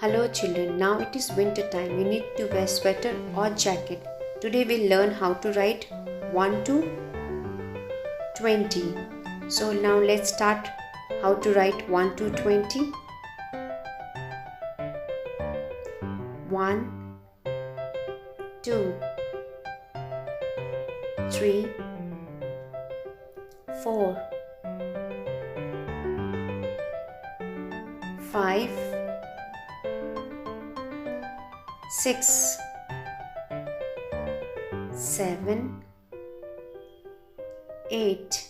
Hello children, now it is winter time. You need to wear sweater or jacket. Today we'll learn how to write 1 to 20. So now let's start how to write 1 to 20. 1, 2, 3, 4, 5, 6, 7, 8,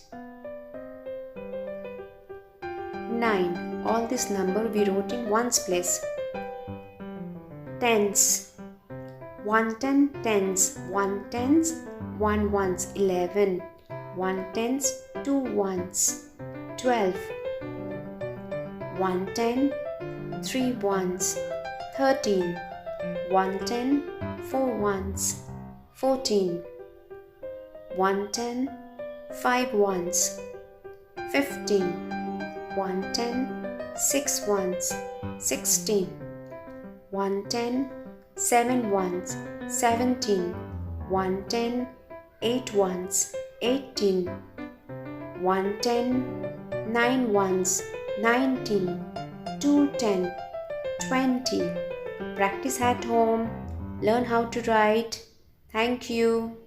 9. All this number we wrote in ones place. Tens. 1 10 tens, 1 tens, 1 ones, 11, 1 tens, 2 ones, 12, 1 10, 3 ones, 13, 1 10, 4 ones, 14, 1 10, 5 ones, 15, 1 10, 6 ones, 16, 1 10, 7 ones, 17, 1 10, 8 ones, 18, 1 10, 9 ones, 19, 2 10, 20. Practice at home. Learn how to write. Thank you.